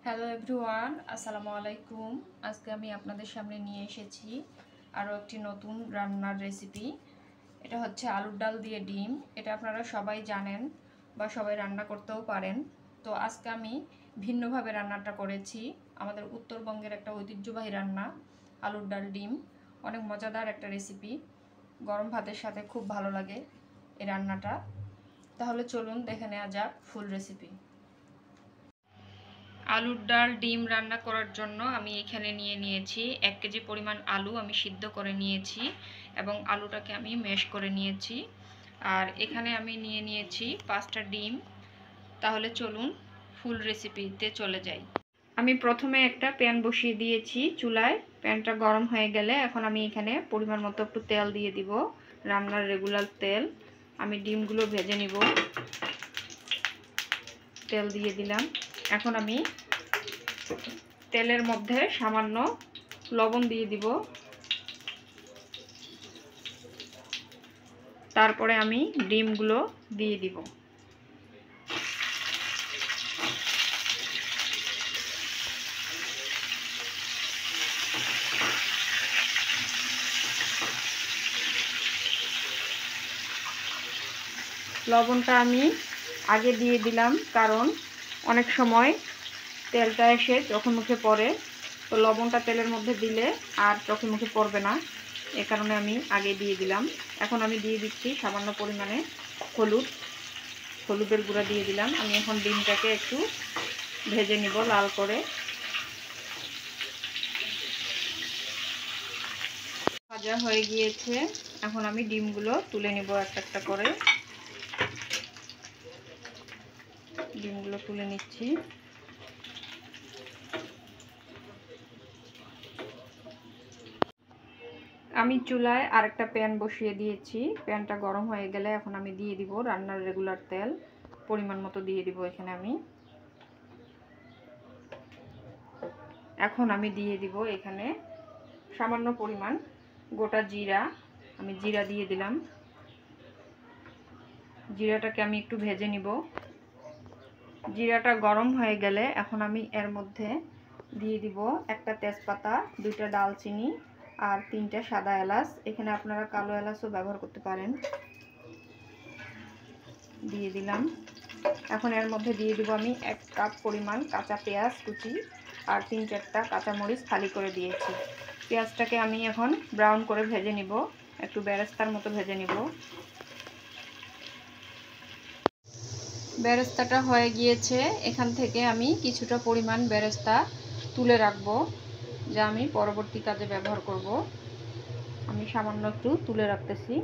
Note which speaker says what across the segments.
Speaker 1: Hello everyone, আসসালামু আলাইকুম। আজকে আমি আপনাদের সামনে নিয়ে এসেছি আরও একটি নতুন রান্নার রেসিপি। এটা হচ্ছে আলুর ডাল দিয়ে ডিম। এটা আপনারা সবাই জানেন বা সবাই রান্না করতেও পারেন। তো আজকে আমি ভিন্নভাবে রান্নাটা করেছি। আমাদের উত্তরবঙ্গের একটা ঐতিহ্যবাহী রান্না আলুর ডাল ডিম, অনেক মজাদার একটা রেসিপি। গরম ভাতের সাথে খুব ভালো লাগে এই রান্নাটা। তাহলে চলুন দেখে নেওয়া যাক ফুল রেসিপি। আলুর ডাল ডিম রান্না করার জন্য আমি এখানে নিয়েছি 1 কেজি পরিমাণ আলু আমি সিদ্ধ করে নিয়েছি এবং আলুটাকে আমি ম্যাশ করে নিয়েছি। আর এখানে আমি নিয়েছি 5টা ডিম। তাহলে চলুন ফুল রেসিপিতে চলে যাই। আমি প্রথমে একটা প্যান বসিয়ে দিয়েছি চুলায়। প্যানটা গরম হয়ে গেলে এখন আমি এখানে পরিমাণ মতো একটু তেল দিয়ে দিব, রান্নার রেগুলার তেল। আমি ডিমগুলো ভেজে নিব। তেল দিয়ে দিলাম। এখন আমি তেলের মধ্যে সামান্য লবণ দিয়ে দিব। তারপরে আমি ডিমগুলো দিয়ে দিব। লবণটা আমি আগে দিয়ে দিলাম, কারণ অনেক সময় তেলটা এসে চোখে মুখে পড়ে। তো লবণটা তেলের মধ্যে দিলে আর চোখে মুখে পড়বে না, এ কারণে আমি আগে দিয়ে দিলাম। এখন আমি দিয়ে দিচ্ছি সামান্য পরিমাণে হলুদের গুঁড়া দিয়ে দিলাম। আমি এখন ডিমটাকে একটু ভেজে নিব লাল করে। ভাজা হয়ে গিয়েছে। এখন আমি ডিমগুলো তুলে নিব একটা একটা করে। ডিমগুলো তুলে নিচ্ছি। আমি চুলায় আরেকটা প্যান বসিয়ে দিয়েছি। প্যানটা গরম হয়ে গেলে এখন আমি দিয়ে দিব রান্নার রেগুলার তেল। পরিমাণ মতো দিয়ে দিব এখানে আমি। এখন আমি দিয়ে দিব এখানে সামান্য পরিমাণ গোটা জিরা। আমি জিরা দিয়ে দিলাম। জিরাটাকে আমি একটু ভেজে নিব। জিরাটা গরম হয়ে গেলে এখন আমি এর মধ্যে দিয়ে দিব একটা তেজপাতা, 2টা দালচিনি আর 3টা সাদা এলাচ। এখানে আপনারা কালো এলাচও ব্যবহার করতে পারেন। দিয়ে দিলাম। এখন এর মধ্যে দিয়ে দিব আমি 1 কাপ পরিমাণ কাঁচা পেঁয়াজ কুচি আর 3-4টা কাঁচামরিচ ফালি করে দিয়েছি। পেঁয়াজটাকে আমি এখন ব্রাউন করে ভেজে নিব, একটু বেরেস্তার মতো ভেজে নিব। বেরেস্তাটা হয়ে গিয়েছে। এখান থেকে আমি কিছুটা পরিমাণ বেরেস্তা তুলে রাখব, যা আমি পরবর্তী কাজে ব্যবহার করব। আমি সামান্য একটু তুলে রাখতেছি।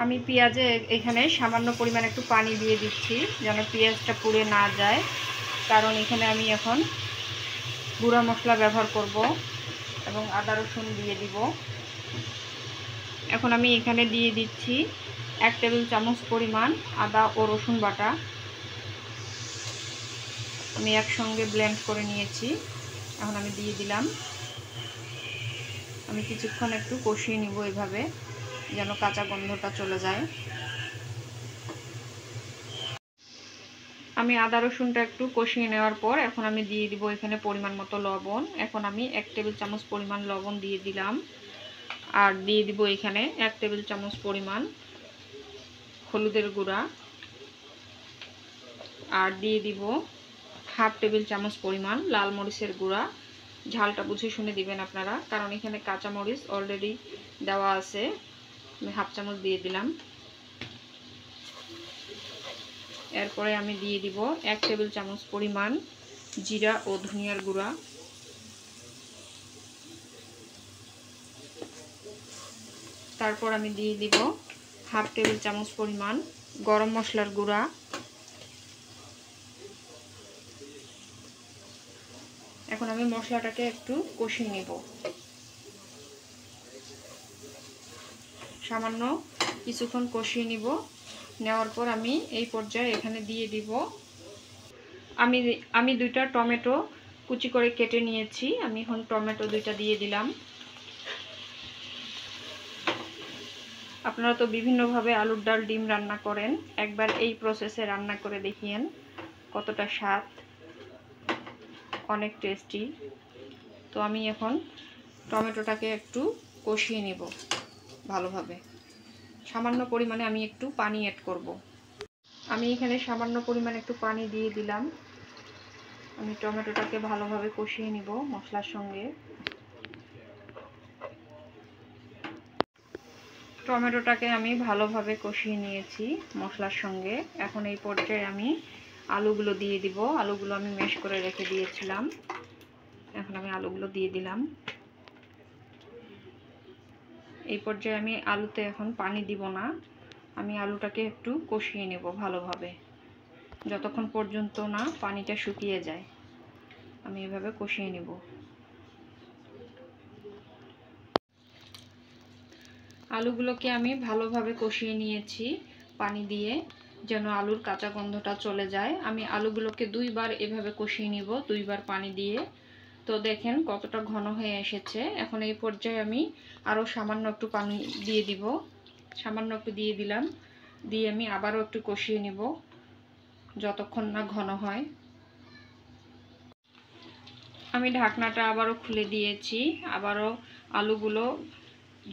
Speaker 1: আমি পেঁয়াজে এখানে সামান্য পরিমাণ একটু পানি দিয়ে দিচ্ছি, যেন পেঁয়াজটা পুড়ে না যায়। কারণ এখানে আমি এখন গুঁড়া মশলা ব্যবহার করব এবং আদা রসুন দিয়ে দিব। এখন আমি এখানে দিয়ে দিচ্ছি 1 টেবিল চামচ পরিমাণ আদা ও রসুন বাটা। আমি একসঙ্গে ব্লেন্ড করে নিয়েছি। এখন আমি দিয়ে দিলাম। আমি কিছুক্ষণ একটু কষিয়ে নিব এভাবে, যেন কাঁচা গন্ধটা চলে যায়। আমি আদা রসুনটা একটু কষিয়ে নেওয়ার পর এখন আমি দিয়ে দিব এখানে পরিমাণ মতো লবণ। এখন আমি 1 টেবিল চামচ পরিমাণ লবণ দিয়ে দিলাম। আর দিয়ে দিব এখানে 1 টেবিল চামচ পরিমাণ হলুদের গুঁড়া। আর দিয়ে দিব হাফ টেবিল চামচ পরিমাণ লাল মরিচের গুঁড়া। ঝালটা বুঝে শুনে দিবেন আপনারা, কারণ এখানে কাঁচা মরিচ অলরেডি দেওয়া আছে। আমি হাফ চামচ দিয়ে দিলাম। এরপরে আমি দিয়ে দিব 1 টেবিল চামচ পরিমাণ জিরা ও ধনিয়ার গুঁড়া। তারপর আমি দিয়ে দিব হাফ টেবিল চামচ পরিমাণ গরম মশলার গুঁড়া। এখন আমি মশলাটাকে একটু কষিয়ে নেব। সামান্য কিছুক্ষণ কষিয়ে নিব। নেওয়ার পর আমি এই পর্যায়ে এখানে দিয়ে দিব আমি 2টা টমেটো কুচি করে কেটে নিয়েছি। আমি এখন টমেটো 2টা দিয়ে দিলাম। আপনারা তো বিভিন্নভাবে আলুর ডাল ডিম রান্না করেন, একবার এই প্রসেসে রান্না করে দেখিয়েন, কতটা স্বাদ, অনেক টেস্টি। তো আমি এখন টমেটোটাকে একটু কষিয়ে নেব ভালোভাবে। সামান্য পরিমাণে আমি একটু পানি অ্যাড করব। আমি এখানে সামান্য পরিমাণে একটু পানি দিয়ে দিলাম। আমি টমেটোটাকে ভালোভাবে কষিয়ে নিব মশলার সঙ্গে। টমেটোটাকে আমি ভালোভাবে কষিয়ে নিয়েছি মশলার সঙ্গে। এখন এই পর্যায়ে আমি আলুগুলো দিয়ে দিব। আলুগুলো আমি ম্যাশ করে রেখে দিয়েছিলাম, এখন আমি আলুগুলো দিয়ে দিলাম। এই পর্যায়ে আমি আলুতে এখন পানি দিব না, আমি আলুটাকে একটু কষিয়ে নেব ভালোভাবে, যতক্ষণ পর্যন্ত না পানিটা শুকিয়ে যায় আমি এভাবে কষিয়ে নেব। আলুগুলোকে আমি ভালোভাবে কষিয়ে নিয়েছি পানি দিয়ে, যেন আলুর কাঁচা গন্ধটা চলে যায়। আমি আলুগুলোকে দুইবার এভাবে কষিয়ে নিব, দুইবার পানি দিয়ে। তো দেখেন কতটা ঘন হয়ে এসেছে। এখন এই পর্যায়ে আমি আরও সামান্য একটু পানি দিয়ে দিব, সামান্য একটু দিয়ে দিলাম। দিয়ে আমি আবারও একটু কষিয়ে নিব যতক্ষণ না ঘন হয়। আমি ঢাকনাটা আবারও খুলে দিয়েছি, আবারও আলুগুলো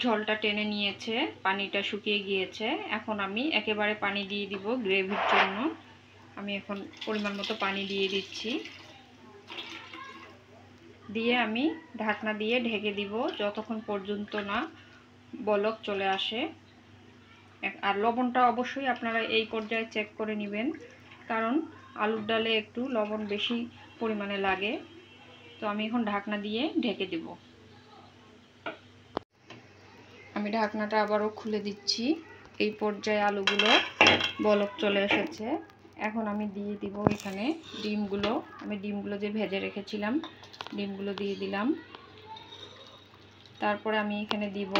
Speaker 1: ঝোলটা টেনে নিয়েছে, পানিটা শুকিয়ে গিয়েছে। এখন আমি একেবারে পানি দিয়ে দিব গ্রেভির জন্য। আমি এখন পরিমাণ মতো পানি দিয়ে দিচ্ছি, দিয়ে আমি ঢাকনা দিয়ে ঢেকে দিব যতক্ষণ পর্যন্ত না বলক চলে আসে। আর লবণটা অবশ্যই আপনারা এই পর্যায়ে চেক করে নেবেন, কারণ আলুর ডালে একটু লবণ বেশি পরিমাণে লাগে। তো আমি এখন ঢাকনা দিয়ে ঢেকে দেব। আমি ঢাকনাটা আবারও খুলে দিচ্ছি। এই পর্যায়ে আলুগুলো বলক চলে এসেছে। এখন আমি দিয়ে দিব এখানে ডিমগুলো। আমি ডিমগুলো যে ভেজে রেখেছিলাম ডিমগুলো দিয়ে দিলাম। তারপরে আমি এখানে দিব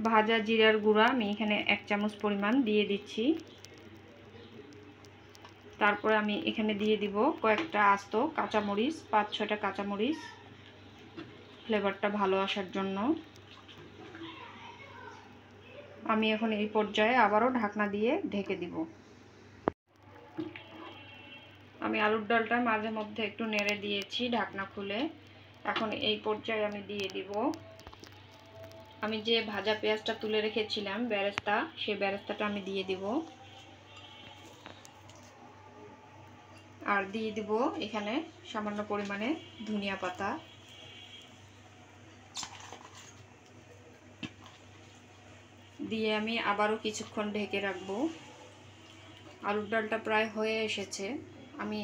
Speaker 1: ভাজা জিরার গুঁড়া, আমি এখানে 1 চামচ পরিমাণ দিয়ে দিচ্ছি। তারপরে আমি এখানে দিয়ে দিব কয়েকটা আস্ত কাঁচামরিচ, 5-6টা কাঁচামরিচ, ফ্লেভারটা ভালো আসার জন্য। আমি এখন এই পর্যায়ে আবারও ঢাকনা দিয়ে ঢেকে দিব। আমি আলুর ডালটা মাঝে মধ্যে একটু নেড়ে দিয়েছি ঢাকনা খুলে। এখন এই পর্যায়ে আমি দিয়ে দিব আমি যে ভাজা পেঁয়াজটা তুলে রেখেছিলাম বেরেস্তা, সেই বেরেস্তাটা আমি দিয়ে দিব। আর দিয়ে দিব এখানে সামান্য পরিমাণে ধনিয়া পাতা। দিয়ে আমি আবারও কিছুক্ষণ ঢেকে রাখবো। আলুর ডালটা প্রায় হয়ে এসেছে, আমি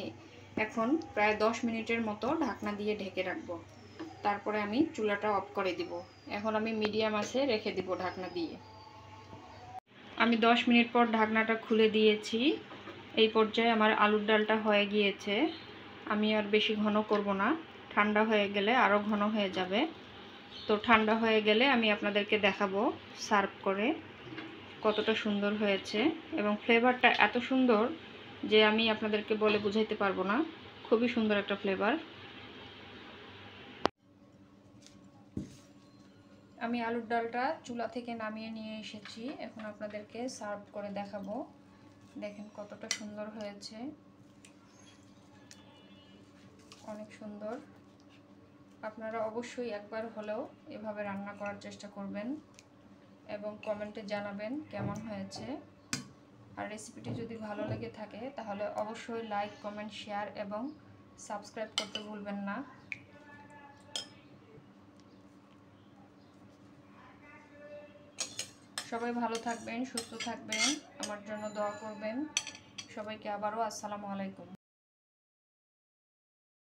Speaker 1: এখন প্রায় 10 মিনিটের মতো ঢাকনা দিয়ে ঢেকে রাখবো। তারপরে আমি চুলাটা অফ করে দিব। এখন আমি মিডিয়াম আঁচে রেখে দিব ঢাকনা দিয়ে। আমি 10 মিনিট পর ঢাকনাটা খুলে দিয়েছি। এই পর্যায়ে আমার আলুর ডালটা হয়ে গিয়েছে। আমি আর বেশি ঘন করব না, ঠান্ডা হয়ে গেলে আরও ঘন হয়ে যাবে। তো ঠান্ডা হয়ে গেলে আমি আপনাদেরকে দেখাবো সার্ভ করে কতটা সুন্দর হয়েছে, এবং ফ্লেভারটা এত সুন্দর যে আমি আপনাদেরকে বলে বুঝাইতে পারবো না। খুবই সুন্দর একটা ফ্লেভার। আমি আলুর ডালটা চুলা থেকে নামিয়ে নিয়ে এসেছি, এখন আপনাদেরকে সার্ভ করে দেখাবো। দেখেন কতটা সুন্দর হয়েছে, অনেক সুন্দর। আপনারা অবশ্যই একবার হলেও এভাবে রান্না করার চেষ্টা করবেন এবং কমেন্টে জানাবেন কেমন হয়েছে। আর রেসিপিটি যদি ভালো লেগে থাকে তাহলে অবশ্যই লাইক, কমেন্ট, শেয়ার এবং সাবস্ক্রাইব করতে ভুলবেন না। সবাই ভালো থাকবেন, সুস্থ থাকবেন, আমার জন্য দোয়া করবেন। সবাইকে আবারও আসসালামু আলাইকুম।